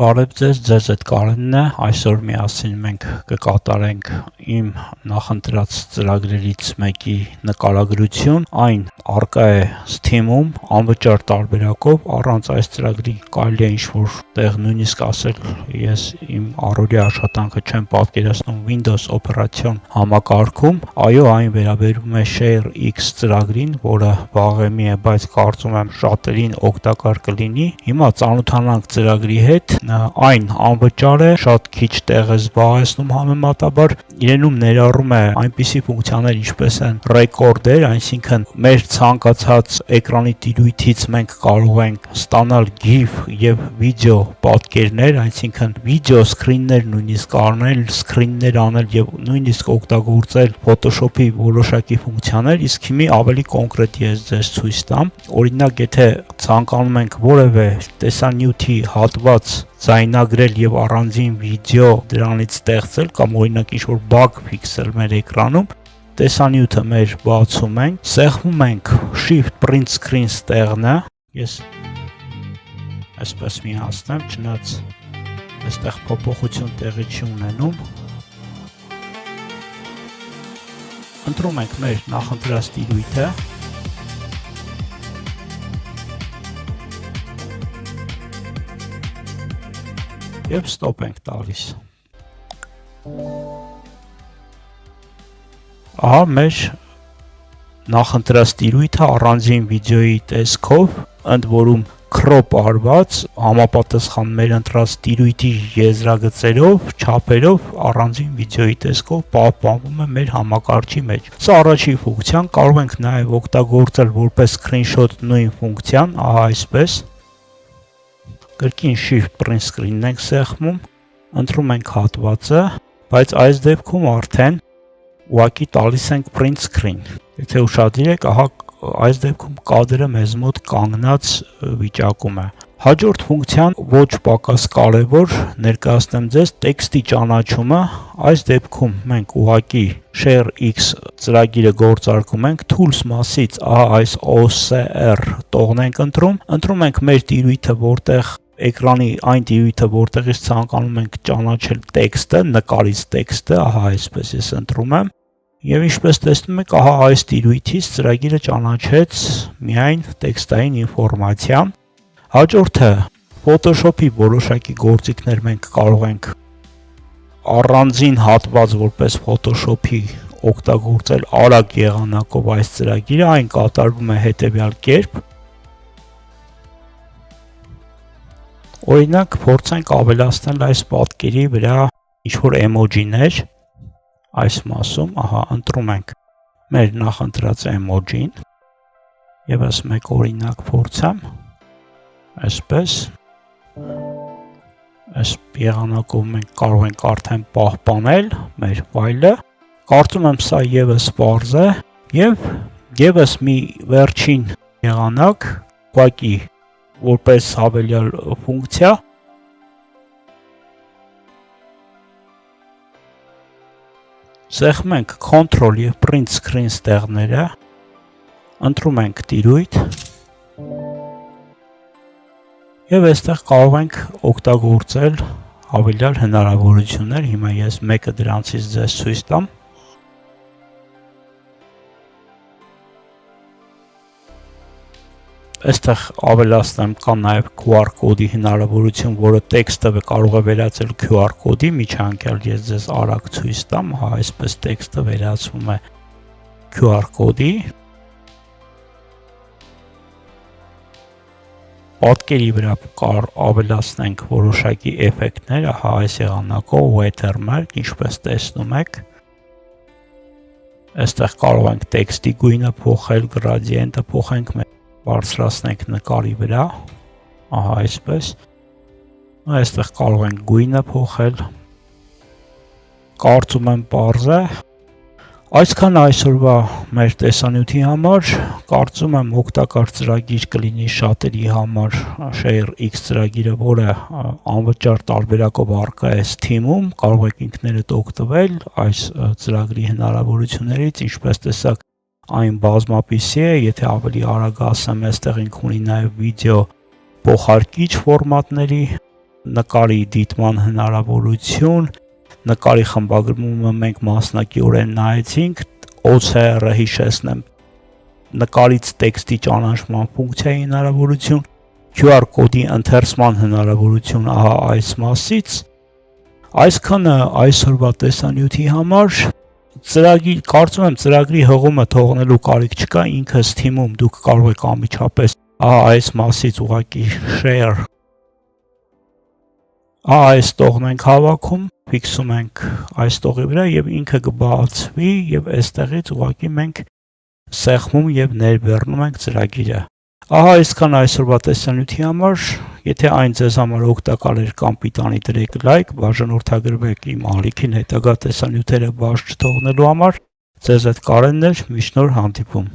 Բարև ձեզ, ձեզ հետ Կարենն է, այսօր միասին մենք կկատարենք իմ նախընտրած ծրագրերից մեկի նկարագրություն, այն առկա է Steam-ում անվճար տարբերակով, առանց այս ծրագրի կարելի է ինչ-որ տեղ նույնիսկ ասել ես իմ առօրյա աշխատանքը չեմ պատկերացնում Windows օպերացիոն համակարգում, այո, այն վերաբերում է ShareX ծրագրին, որը վաղեմի է, բայց կարծում եմ շատերին օգտակար կլինի, հիմա ծանոթանանք ծրագրի հետ, այն անվճար է, շատ քիչ տեղ է զբաղեցնում համեմատաբար, իրենում ներառում է այնպիսի ֆունկցիաներ, ինչպես են ռեկորդեր, այսինքն մեր ցանկացած էկրանի տիրույթից մենք կարող ենք ստանալ GIF եւ վիդեո պատկերներ, այսինքն վիդեո սկրիններ նույնիսկ առնել, սկրիններ անել եւ նույնիսկ օգտագործել Photoshop-ի որոշակի ֆունկցիաներ, իսկ հիմա ավելի կոնկրետ ես ձեզ ցույց տամ, օրինակ եթե ցանկանում ենք որևէ տեսանյութի հատված ձայնագրել եւ առանձին վիդեո դրանից ստեղծել կամ օրինակ ինչ-որ bug fix-ել մեր էկրանում, տեսանյութը մեր բացում ենք, սեղմում ենք Shift Print Screen ստեղնը, ես այսպես մի հասնեմ, չնայած այստեղ փոփոխություն տեղի չի ունենում, ընտրում ենք մեր նախընտրած տիրույթը, եւ ստոպ ենք տալիս։ Ահա մեր նախընտրած տիրույթը առանձին վիդեոյի տեսքով, ընդ որում crop արված, համապատասխան մեր ընտրած տիրույթի եզրագծերով, չափերով, առանձին վիդեոյի տեսքով պահպանվում է մեր համակարգչի մեջ։ Սա առաջին ֆունկցիան, կարող ենք նաեւ օգտագործել որպես screenshot նույն ֆունկցիան, ահա այսպես։ Կրկին Shift Print Screen-ն ենք սեղմում, ընտրում ենք հատվածը, բայց այս դեպքում արդեն ուղղակի տալիս ենք Print Screen։ Եթե ուշադիր եք, ահա այս դեպքում կադրը մեզ մոտ կանգնած վիճակում է։ Հաջորդ ֆունկցիան ոչ պակաս կարևոր, ներկայացնեմ ձեզ տեքստի ճանաչումը, այս դեպքում մենք ուղղակի ShareX ծրագիրը գործարկում ենք, Tools մասից ահա այս OCR տողն ենք ընտրում ենք մեր տիրույթը, որտեղ էկրանի այն տիրույթը, որտեղից ցանկանում ենք ճանաչել տեքստը, նկարից տեքստը, ահա այսպես ես ընտրում եմ, եւ ինչպես տեսնում եք, ահա այս տիրույթից ծրագիրը ճանաչեց միայն տեքստային ինֆորմացիա։ Հաջորդը Photoshop-ի որոշակի գործիքներ մենք կարող ենք առանձին հատված որպես Photoshop-ի օգտագործել արագ եղանակով այս ծրագիրը, այն կատարվում է հետեւյալ կերպ։ Օրինակ փորձենք ավելացնել այս պատկերի վրա ինչ-որ էմոջիներ, այս մասում, ահա ընտրում ենք մեր նախընտրած էմոջին, եւս մեկ օրինակ փորձեմ, այսպես, այս եղանակով մենք կարող ենք արդեն պահպանել մեր ֆայլը, կարծում եմ սա եւս պարզ է, եւ եւս մի վերջին եղանակ, ուղղակի որպես հավելյալ ֆունկցիա սեղմում ենք Ctrl եւ Print Screen ստեղները, ընտրում ենք տիրույթ եւ այստեղ կարող ենք օգտագործել հավելյալ հնարավորություններ, հիմա ես մեկը դրանցից ձեզ ցույց տամ։ Այստեղ ավելացնեմ կա նաև QR կոդի հնարավորություն, որը տեքստը կարող է վերածել QR կոդի, միջանկյալ ես ձեզ արագ ցույց տամ, հա այսպես տեքստը վերածվում է QR կոդի։ Պատկերի վրա ավելացնենք որոշակի էֆեկտներ, հա այս եղանակով watermark, ինչպես տեսնում եք։ Այստեղ կարող ենք տեքստի գույնը փոխել, գրադիենտը փոխենք, բարձրացնենք նկարի վրա, ահա այսպես, այստեղ կարող ենք գույնը փոխել, կարծում եմ պարզ է, այսքան այսօրվա մեր տեսանյութի համար, կարծում եմ օգտակար ծրագիր կլինի շատերի համար ShareX ծրագիրը, որը անվճար տարբերակով առկա է Steam-ում, կարող եք ինքներդ օգտվել այս ծրագրի հնարավորություններից, ինչպես տեսակ այն բազմապիսի է, եթե ավելի արագ ասեմ, այստեղ ինք ունի նաև վիդեո փոխարկիչ ֆորմատների նկարի դիտման հնարավորություն, նկարի խմբագրումը մենք մասնակիորեն նայեցինք, OCR-ը հիշեցնեմ, նկարից տեքստի ճանաչման ֆունկցիայի հնարավորություն, QR կոդի ընթերցման հնարավորություն ահա այս մասից։ Այսքանը այսօրվա տեսանյութի համար, կարծում եմ ծրագրի հղումը թողնելու կարիք չկա, ինքը Steam-ում դուք կարող եք անմիջապես ահա այս մասից ուղղակի share այս տողն ենք հավաքում, ֆիքսում ենք այս տողի վրա եւ ինքը կբացվի եւ այստեղից ուղղակի մենք սեղմում եւ ներբեռնում ենք ծրագիրը։ Ահա այսքան այսօրվա տեսանյութի համար, եթե այն ձեզ համար օգտակար էր կամ պիտանի դրեք լայք, բաժանորդագրվեք իմ ալիքին հետագա տեսանյութերը բաց չթողնելու համար, ձեզ հետ Կարենն էր, միշտ նոր հանդիպում։